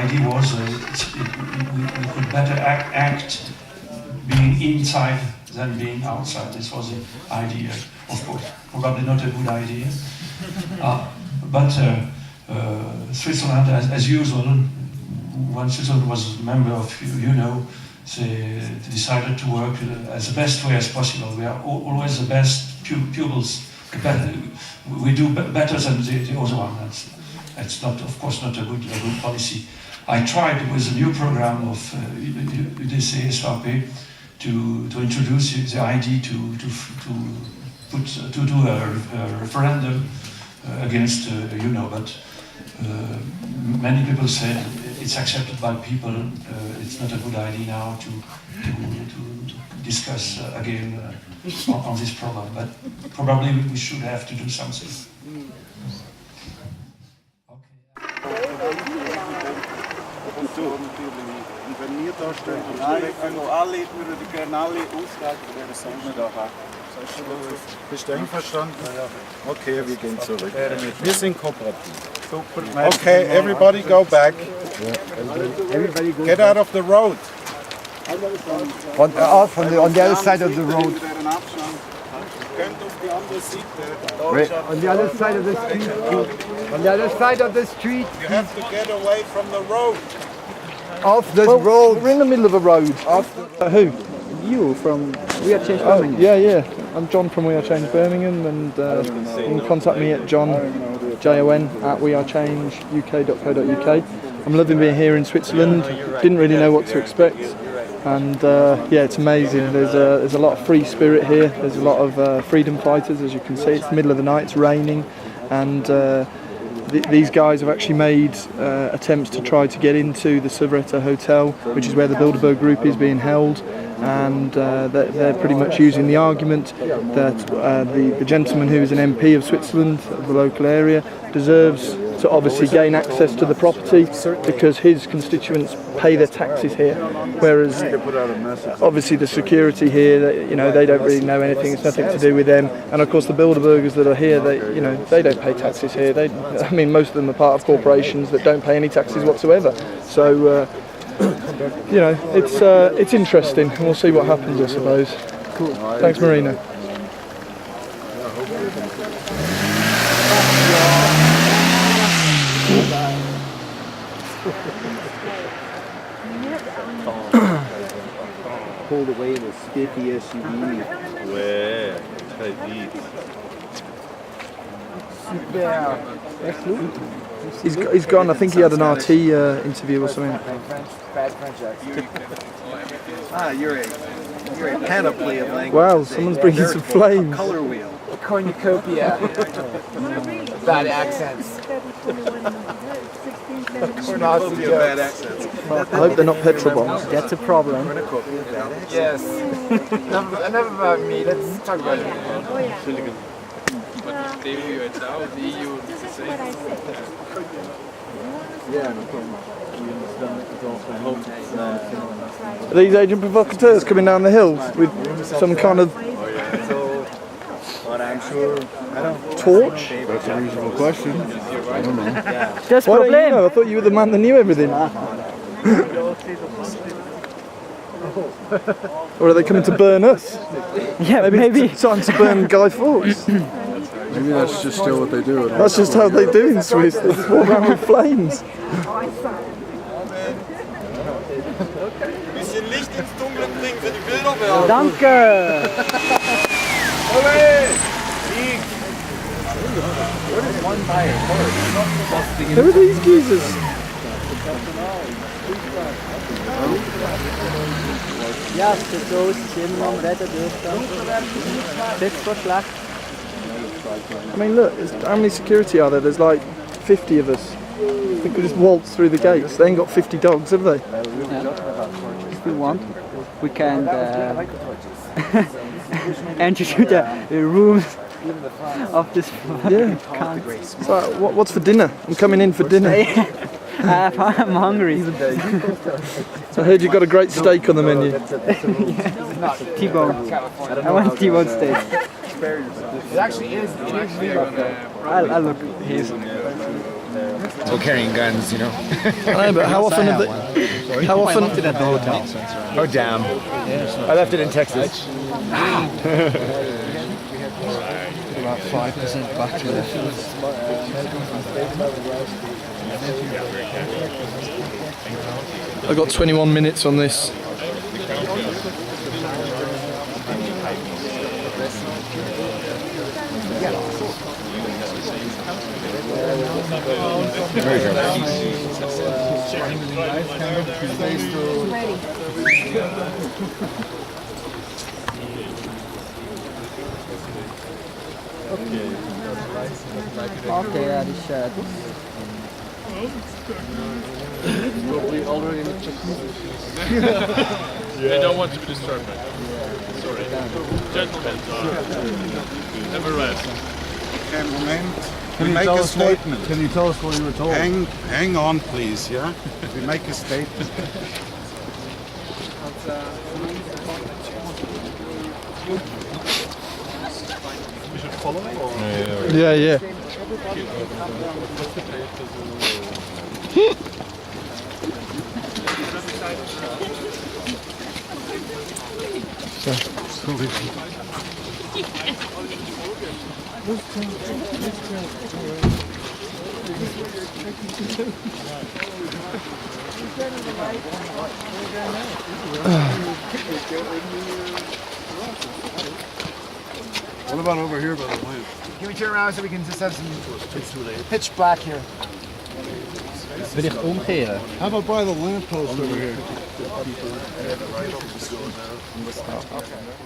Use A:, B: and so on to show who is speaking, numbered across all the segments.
A: idea was we could better act being inside than being outside. This was the idea, of course. Probably not a good idea. But Switzerland, as usual, when Switzerland was a member of they decided to work as the best way as possible. We are always the best pupils. We do better than the other one. That's not, of course, not a good policy. I tried with a new program of UDC SVP to introduce the idea to do a referendum against but many people said it's accepted by people. It's not a good idea now to discuss again on this problem. But probably we should have to do something.
B: Und wenn wir da stehen, wir würden gerne alle ausreichen, wir sind da. Bist du einverstanden? Okay, wir gehen zurück. Wir sind kooperativ. Okay, everybody go back. Get out of the road.
C: On the other side of the road. On the other side of the street. On the other side of the street.
B: You have to get away from the road.
C: Off the road.
D: We're in the middle of a road.
C: Who?
D: You from We Are Change Birmingham?
C: Yeah. I'm John from We Are Change Birmingham, and you can contact me at john@wearechangeuk.co.uk. I'm loving being here in Switzerland. Didn't really know what to expect, and it's amazing. There's a lot of free spirit here. There's a lot of freedom fighters, as you can see. It's the middle of the night. It's raining, and these guys have actually made attempts to try to get into the Suvretta Hotel, which is where the Bilderberg group is being held, and they're pretty much using the argument that the gentleman who is an MP of Switzerland, of the local area, deserves to obviously gain access to the property because his constituents pay their taxes here, whereas obviously the security here, they don't really know anything. It's nothing to do with them, and of course the Bilderbergers that are here, they don't pay taxes here. Most of them are part of corporations that don't pay any taxes whatsoever. So it's interesting, and we'll see what happens, I suppose. Cool. Thanks, Marina.
D: Pulled away in a spiffy SUV.
B: Ouais, très vite.
C: He's gone. I think he had an RT interview or something.
D: Bad French accent. You're a panoply of language.
C: Wow, someone's bringing some flames.
D: Color wheel.
E: A cornucopia. Bad accents.
D: Cornucopia of bad accents.
C: I hope they're not petrol bombs.
E: That's a problem. Yes. Enough about me. Let's talk about it.
C: Are these agent provocateurs coming down the hill with some kind of torch?
F: That's a reasonable question. I don't know.
E: That's
C: Why don't
E: problem.
C: you know? I thought you were the man that knew everything. Or are they coming to burn us?
E: Yeah, maybe.
C: It's time to burn Guy Fawkes.
F: Maybe that's just still what they do.
C: That's just how they do in Swiss. They just walk around with flames.
B: Bisschen Licht ins Dunkle bringen für die Bilder werden.
E: Danke.
C: Who are these geezers?
E: Ja, so ist es irgendwann weiter durch. That's so schlecht.
C: I mean, look, how many security are there? There's like 50 of us. I think we just waltz through the gates. They ain't got 50 dogs, have they?
E: If we want, we can enter to the rooms of this
C: Yeah. So, what's for dinner? I'm coming in for dinner.
E: I'm hungry.
C: I heard you got a great steak on the menu.
E: T-bone. I want T-bone steak.
A: It actually is.
E: I look. He's.
G: So carrying guns, you know.
C: I know, but how often have they? How
D: I
C: often?
D: left it at the hotel.
G: Oh damn! I left it in Texas.
D: About 5% battery left.
C: I've got 21 minutes on this.
E: Okay, ja, die shirt.
H: They don't want to be disturbed. Sorry. Gentlemen, never rest.
B: We make a statement.
F: Can you tell us what you were told?
B: Hang on, please, yeah? We make a statement.
H: We should follow it or?
C: Yeah, yeah.
F: What about over here by the lamp?
G: Can we turn around so we can just have some pitch black here?
D: Will ich umkehren?
F: How about by the lamp post over here?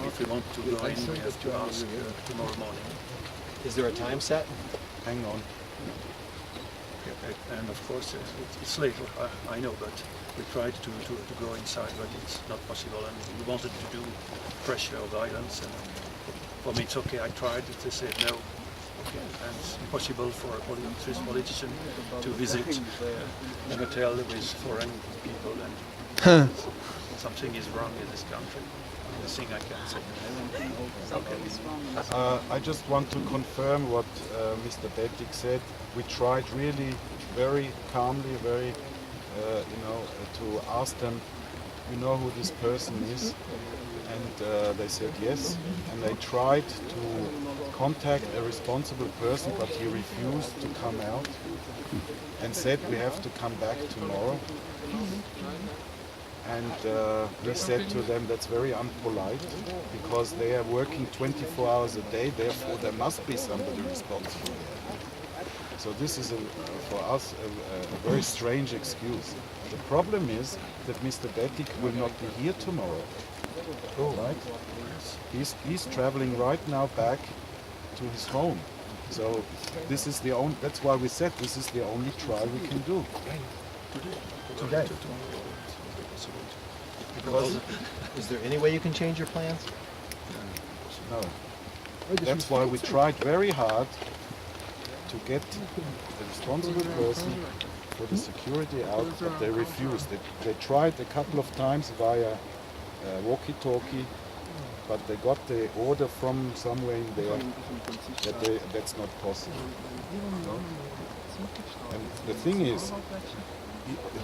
A: If we want to go in, we have to ask tomorrow morning.
D: Is there a time set?
A: Hang on. And of course, it's late, I know, but we tried to go inside, but it's not possible. And we wanted to do pressure or guidance, and for me it's okay, I tried. They said no. Okay. And it's impossible for a Swiss politician to visit a hotel with foreign people, and something is wrong in this country. The thing I can say.
B: I just want to confirm what Mr. Baettig said. We tried really very calmly, very, to ask them, you know who this person is? And they said yes. And they tried to contact a responsible person, but he refused to come out and said we have to come back tomorrow. And we said to them that's very unpolite because they are working 24 hours a day, therefore there must be somebody responsible. So this is for us a very strange excuse. The problem is that Mr. Baettig will not be here tomorrow. Right? He's traveling right now back to his home. So this is the only. That's why we said this is the only trial we can do.
D: Today.
B: Because
D: Is there any way you can change your plans?
B: no. That's why we tried very hard to get the responsible person for the security out, but they refused. They tried a couple of times via walkie-talkie, but they got the order from somewhere in there that that's not possible. And the thing is,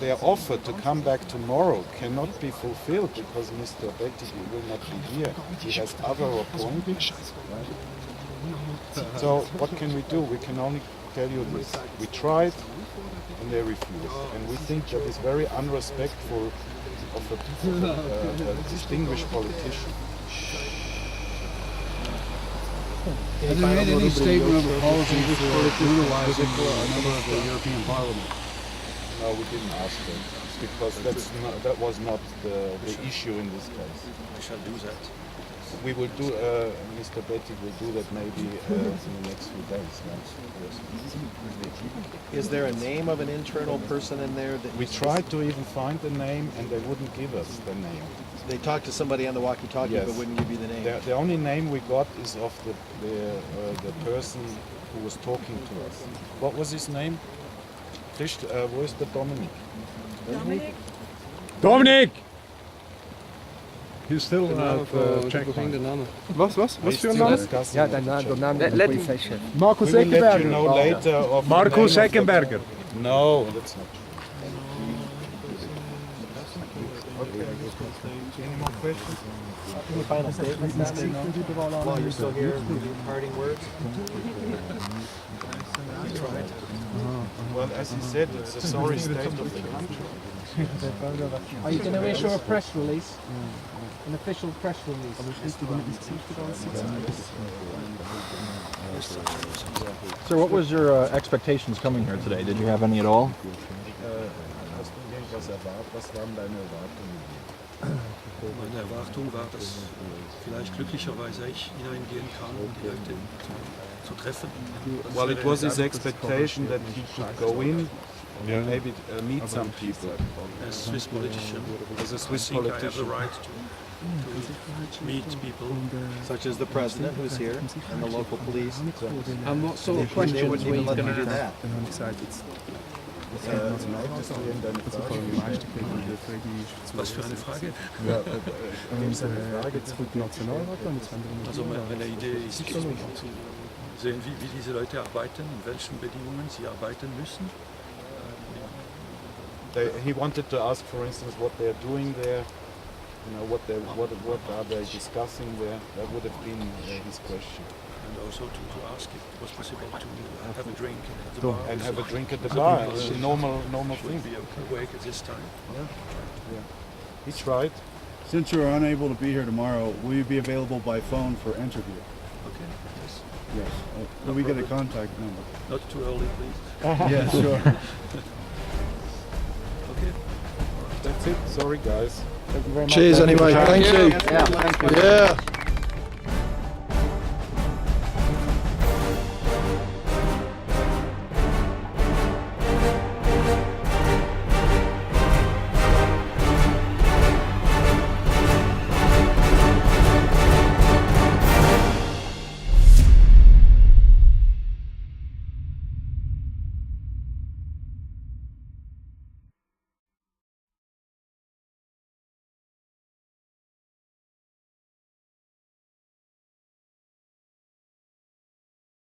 B: their offer to come back tomorrow cannot be fulfilled because Mr. Baettig will not be here. He has other appointments. Right? So what can we do? We can only tell you this. We tried and they refused. And we think that is very unrespectful of a distinguished politician.
F: Has he made any statement of apology for utilizing a member of the European Parliament?
B: No, we didn't ask them because that was not the issue in this case.
A: We shall do that.
B: We will do, Mr. Baettig will do that maybe in the next few days.
D: Is there a name of an internal person in there that
B: We tried to even find the name and they wouldn't give us the name.
D: they talked to somebody on the walkie-talkie
B: Yes.
D: but wouldn't give you the name?
B: The only name we got is of the person who was talking to us. What was his name? Where's the Dominique?
G: Dominique!
F: He's still not checked.
C: Was für ein Name?
D: Ja, der Name der Polizeichef.
B: Markus Eckenberger. We will let you know later of
G: Markus
B: the name of
G: Eckenberger.
B: No, that's not true.
F: Any more questions?
D: Any final statements while you're still here? Any parting words?
B: Well, as he said, it's a sorry state of the country.
G: Are you going to issue a press release? An official press release?
I: Sir, what was your expectations coming here today? Did you have any at all?
B: Hast du irgendwas erwartet? Was waren deine Erwartungen?
J: Meine Erwartung war, dass vielleicht glücklicherweise ich hineingehen kann, um die Leute zu treffen.
B: Well, it was his expectation that he could go in and maybe meet some people.
J: As a Swiss politician,
B: As a Swiss
J: I think I have the
B: politician.
J: right to meet people.
D: Such as the president who's here and the local police.
G: And what sort of
D: They
G: questions
D: wouldn't
G: were
D: even
G: you
D: let
G: going
D: me
G: to
D: do
G: ask?
D: that.
J: Was für eine Frage? Also meine Idee ist, zu sehen, wie diese Leute arbeiten, in welchen Bedingungen sie arbeiten müssen.
B: He wanted to ask, for instance, what they're doing there. You know, what are they discussing there? That would have been his question.
J: And also to ask if it was possible to have a drink at the bar.
B: And have a drink at the bar. It's a normal thing.
J: Be awake at this time.
B: Yeah. He tried.
F: Since you're unable to be here tomorrow, will you be available by phone for interview?
J: Okay. Yes.
F: Yes. Will we get a contact number?
J: Not too early, please.
F: Yeah, sure.
J: Okay.
B: That's it. Sorry, guys.
C: Cheers anyway. Thank you.
G: Yeah, thank you.
C: Yeah.